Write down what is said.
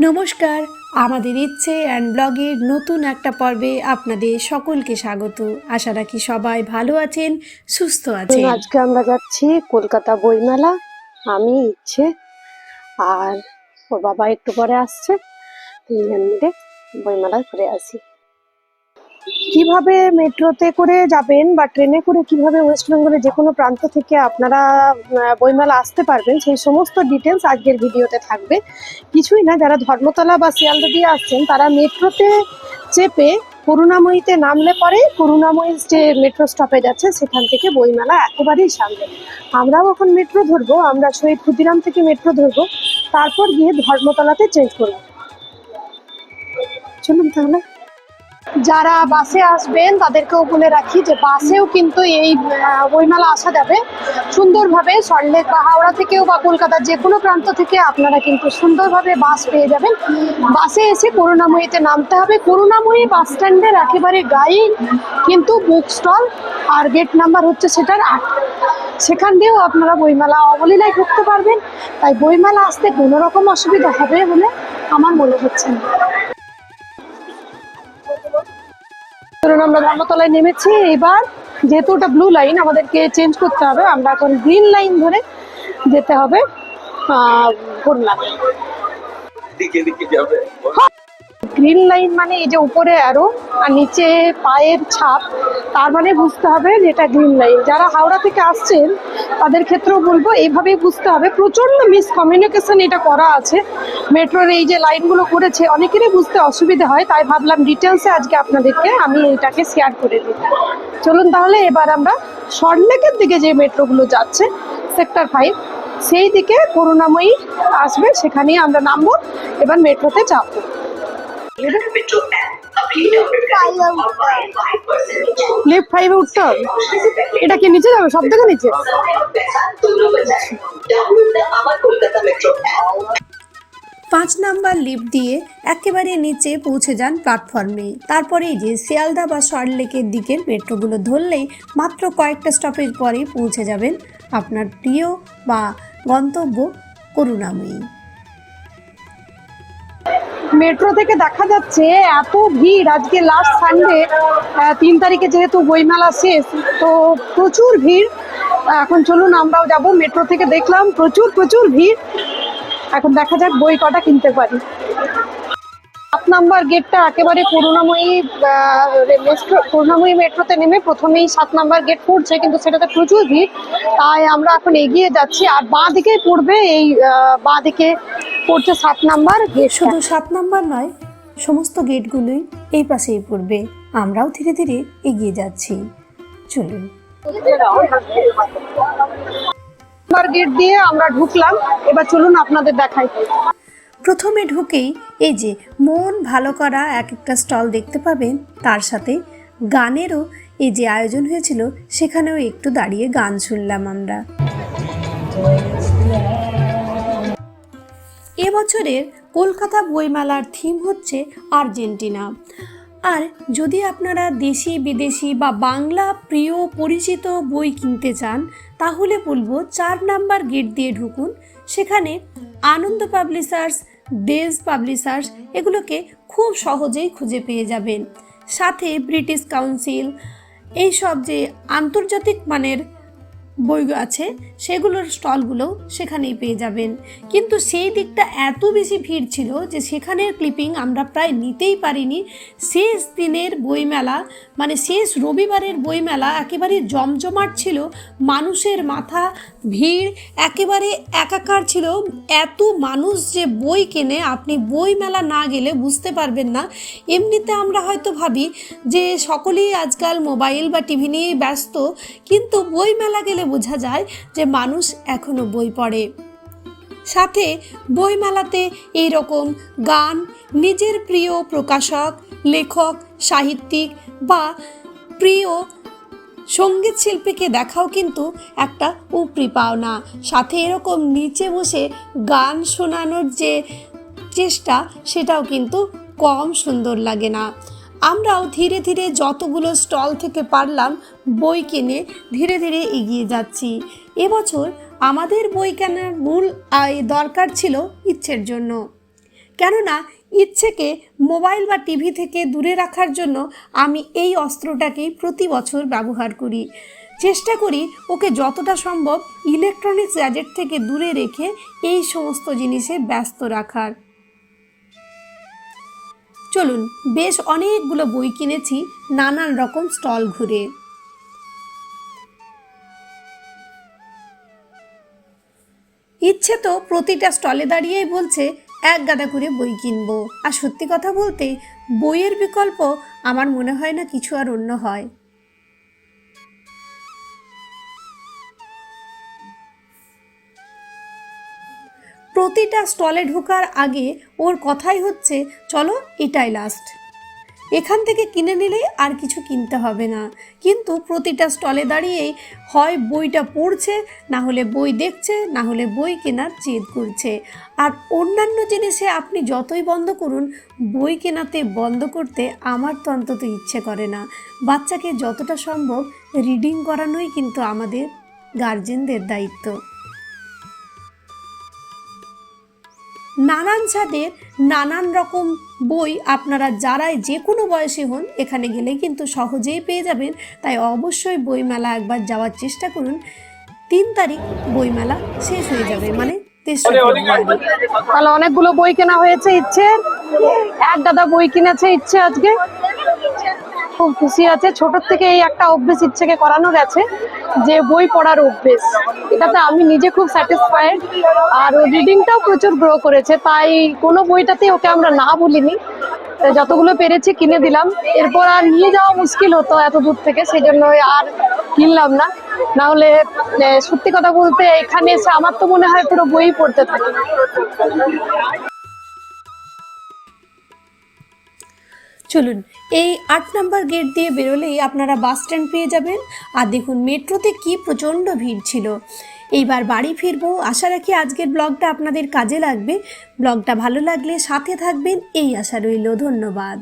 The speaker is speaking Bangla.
নমস্কার, আমাদের ইচ্ছে অ্যান্ড ব্লগের নতুন একটা পর্বে আপনাদের সকলকে স্বাগত। আশা রাখি সবাই ভালো আছেন, সুস্থ আছেন। আজকে আমরা যাচ্ছি কলকাতা বইমেলা। আমি ইচ্ছে আর ওর বাবা একটু পরে আসছে, তিনজন মিলে বইমেলায় ঘুরে আসি। কিভাবে মেট্রোতে করে যাবেন বা ট্রেনে করে কিভাবে ওয়েস্ট বেঙ্গলের যে কোনো প্রান্ত থেকে আপনারা বইমেলা আসতে পারবেন সেই সমস্ত ডিটেলস আজকের ভিডিওতে থাকবে। কিছুই না, যারা ধর্মতলা বা শিয়ালদা দিয়ে আসছেন তারা মেট্রোতে চেপে করুণাময়ীতে নামলে পরে করুণাময়ী যে মেট্রো স্টপেজ আছে সেখান থেকে বইমেলা একেবারেই সামনে। আমরাও এখন মেট্রো ধরবো, আমরা শহীদ ক্ষুদিরাম থেকে মেট্রো ধরবো, তারপর গিয়ে ধর্মতলাতে চেঞ্জ করবো। চলুন তাহলে। যারা বাসে আসবেন তাদেরকেও বলে রাখি যে বাসেও কিন্তু এই বইমেলা আসা যাবে সুন্দরভাবে। সল্টলেক বা হাওড়া থেকেও বা কলকাতার যে কোনো প্রান্ত থেকে আপনারা কিন্তু সুন্দরভাবে বাস পেয়ে যাবেন। বাসে এসে করুণাময়ীতে নামতে হবে। করুণাময়ী বাস স্ট্যান্ডের একেবারে গায়ে কিন্তু বুক স্টল, আর গেট নাম্বার হচ্ছে সেটার ৮। সেখান দিয়েও আপনারা বইমেলা অবলীলায় ঢুকতে পারবেন। তাই বইমেলা আসতে কোনো রকম অসুবিধা হবে বলে আমার মনে হচ্ছে না। ধরুন আমরা ধর্মতলায় নেমেছি, এবার যেহেতু ওটা ব্লু লাইন আমাদেরকে চেঞ্জ করতে হবে, আমরা এখন গ্রিন লাইন ধরে যেতে হবে বললাম। গ্রিন লাইন মানে এই যে উপরে অ্যারো আর নিচে পায়ের ছাপ, তার মানে বুঝতে হবে যে এটা গ্রিন লাইন। যারা হাওড়া থেকে আসছেন তাদের ক্ষেত্রেও বলবো এইভাবেই বুঝতে হবে। প্রচণ্ড মিসকমিউনিকেশন এটা করা আছে, মেট্রোর এই যে লাইনগুলো করেছে অনেকেরই বুঝতে অসুবিধা হয়, তাই ভাবলাম ডিটেলসে আজকে আপনাদেরকে আমি এটাকে শেয়ার করে দিই। চলুন তাহলে এবার আমরা সল্টলেকের দিকে যে মেট্রোগুলো যাচ্ছে সেক্টর 5 সেই দিকে করুণাময়ী আসবে, সেখানেই আমরা নামবো। এবার মেট্রোতে চাপবো। লিফট 5 এ উঠতে হবে। এটা কি নিচে যাবে? সব থেকে নিচে? 5 নাম্বার লিফট দিয়ে একেবারে নিচে পৌঁছে যান প্ল্যাটফর্মে। তারপরে এই যে শিয়ালদা বা সল্টলেকের দিকের মেট্রোগুলো ধরলেই মাত্র কয়েকটা স্টপেজ পরেই পৌঁছে যাবেন আপনার প্রিয় বা গন্তব্য করুণাময়ী। মেট্রো থেকে দেখা যাচ্ছে এত ভিড়, আজকে লাস্ট সানডে 3 তারিখে যেহেতু বইমেলা শেষ, তো প্রচুর ভিড়। এখন চলুন আমরাও যাব। মেট্রো থেকে দেখলাম প্রচুর প্রচুর ভিড়। এখন দেখা যাক বই কটা কিনতে পারি। 7 নাম্বার গেটটা একেবারে করুণাময়ী মেট্রোতে নেমে প্রথমেই 7 নাম্বার গেট পড়ছে, কিন্তু সেটাতে প্রচুর ভিড়, তাই আমরা এখন এগিয়ে যাচ্ছি। আর বাঁ দিকেই পড়বে, এই বাঁ দিকে পড়ছে 7 নাম্বার গেট। শুধু 7 নাম্বার নয়, সমস্ত গেটগুলোই এই পাশেই পড়বে। আমরাও ধীরে ধীরে এগিয়ে যাচ্ছি, চলুন। গেট দিয়ে আমরা ঢুকলাম, এবার চলুন আপনাদের দেখাই। প্রথমে ঢুকেই এই যে মন ভালো করা এক একটা স্টল দেখতে পাবেন, তার সাথে গানেরও এই যে আয়োজন হয়েছিল সেখানেও একটু দাঁড়িয়ে গান শুনলাম আমরা। এবছরের কলকাতা বইমেলার থিম হচ্ছে আর্জেন্টিনা। আর যদি আপনারা দেশি বিদেশি বা বাংলা প্রিয় পরিচিত বই কিনতে চান তাহলে বলবো 4 নাম্বার গেট দিয়ে ঢুকুন। সেখানে আনন্দ পাবলিশার্স, দেশ পাবলিশার্স এগুলোকে খুব সহজেই খুঁজে পেয়ে যাবেন। সাথে ব্রিটিশ কাউন্সিল এইসব যে আন্তর্জাতিক মানের বই আছে সেগুলোর স্টলগুলোও সেখানেই পেয়ে যাবেন। কিন্তু সেই দিকটা এত বেশি ভিড় ছিল যে সেখানের ক্লিপিং আমরা প্রায় নিতেই পারিনি। শেষ দিনের বইমেলা মানে শেষ রবিবারের বইমেলা একেবারে জমজমাট ছিল, মানুষের মাথা ভিড় একেবারে একাকার ছিল। এত মানুষ যে বই কেনে আপনি বইমেলা না গেলে বুঝতে পারবেন না। এমনিতে আমরা হয়তো ভাবি যে সকলেই আজকাল মোবাইল বা টিভি নিয়ে ব্যস্ত, কিন্তু বইমেলা গেলে বোঝা যায় যে মানুষ এখনো বই পড়ে। সাথে বইমেলাতে এই রকম গান, নিজের প্রিয় প্রকাশক, লেখক, সাহিত্যিক বা প্রিয় সঙ্গীত শিল্পীকে দেখাও কিন্তু একটা উপরি পাওনা। সাথে এরকম নিচে বসে গান শোনানোর যে চেষ্টা সেটাও কিন্তু কম সুন্দর লাগে না। আমরাও ধীরে ধীরে যতগুলো স্টল থেকে পারলাম বই কিনে ধীরে ধীরে এগিয়ে যাচ্ছি। এবছর আমাদের বই কেনার মূল দরকার ছিল ইচ্ছের জন্য, কেননা ইচ্ছেকে মোবাইল বা টিভি থেকে দূরে রাখার জন্য আমি এই অস্ত্রটাকেই প্রতি বছর ব্যবহার করি। চেষ্টা করি ওকে যতটা সম্ভব ইলেকট্রনিক্স গ্যাজেট থেকে দূরে রেখে এই সমস্ত জিনিসে ব্যস্ত রাখার। চলুন, বেশ অনেকগুলো বই কিনেছি নানান রকম স্টল ঘুরে। ইচ্ছে তো প্রতিটা স্টলে দাঁড়িয়েই বলছে এক গাদা করে বই কিনবো, আর সত্যি কথা বলতে বইয়ের বিকল্প আমার মনে হয় না কিছু আর অন্য হয়। প্রতিটা স্টলে ঢোকার আগে ওর কথাই হচ্ছে চলো এটাই লাস্ট, এখান থেকে কিনে নিলেই আর কিছু কিনতে হবে না। কিন্তু প্রতিটা স্টলে দাঁড়িয়েই হয় বইটা পড়ছে, না হলে বই দেখছে, না হলে বই কেনার জেদ করছে। আর অন্যান্য জিনিসে আপনি যতই বন্ধ করুন, বই কেনাতে বন্ধ করতে আমার তো অন্তত ইচ্ছে করে না। বাচ্চাকে যতটা সম্ভব রিডিং করানোই কিন্তু আমাদের গার্জেনদের দায়িত্ব। নানান ছাদের নানান রকম বই আপনারা যারাই যে কোনো বয়সী হন এখানে গেলে কিন্তু সহজেই পেয়ে যাবেন। তাই অবশ্যই বইমেলা একবার যাওয়ার চেষ্টা করুন। 3 তারিখ বইমেলা শেষ হয়ে যাবে, মানে 3রা ফেব্রুয়ারি। তাহলে অনেকগুলো বই কেনা হয়েছে ইচ্ছে, এক গাদা বই কিনেছে ইচ্ছে আজকে, খুব খুশি আছে। ছোট থেকে এই একটা অভ্যেস ইচ্ছেকে করানো গেছে যে বই পড়ার অভ্যেস, এটাতে আমি নিজে খুব স্যাটিসফাইড। আর ও রিডিংটাও প্রচুর গ্রো করেছে, তাই কোনো বইটাতেই ওকে আমরা না বলিনি, যতগুলো পেরেছি কিনে দিলাম। এরপর আর নিয়ে যাওয়া মুশকিল হতো এত দূর থেকে, সেই জন্য আর কিনলাম না। না হলে সত্যি কথা বলতে এখানে এসে আমার তো মনে হয় পুরো বই পড়তে থাকে। চলুন, এই 8 নম্বর গেট দিয়ে বেরোলেই আপনারা বাস স্ট্যান্ড পেয়ে যাবেন। আর দেখুন মেট্রোতে কি প্রচণ্ড ভিড় ছিল। এইবার বাড়ি ফিরবো। আশা রাখি আজকের ব্লগটা আপনাদের কাজে লাগবে। ব্লগটা ভালো লাগলে সাথে থাকবেন এই আশা রইল। ধন্যবাদ।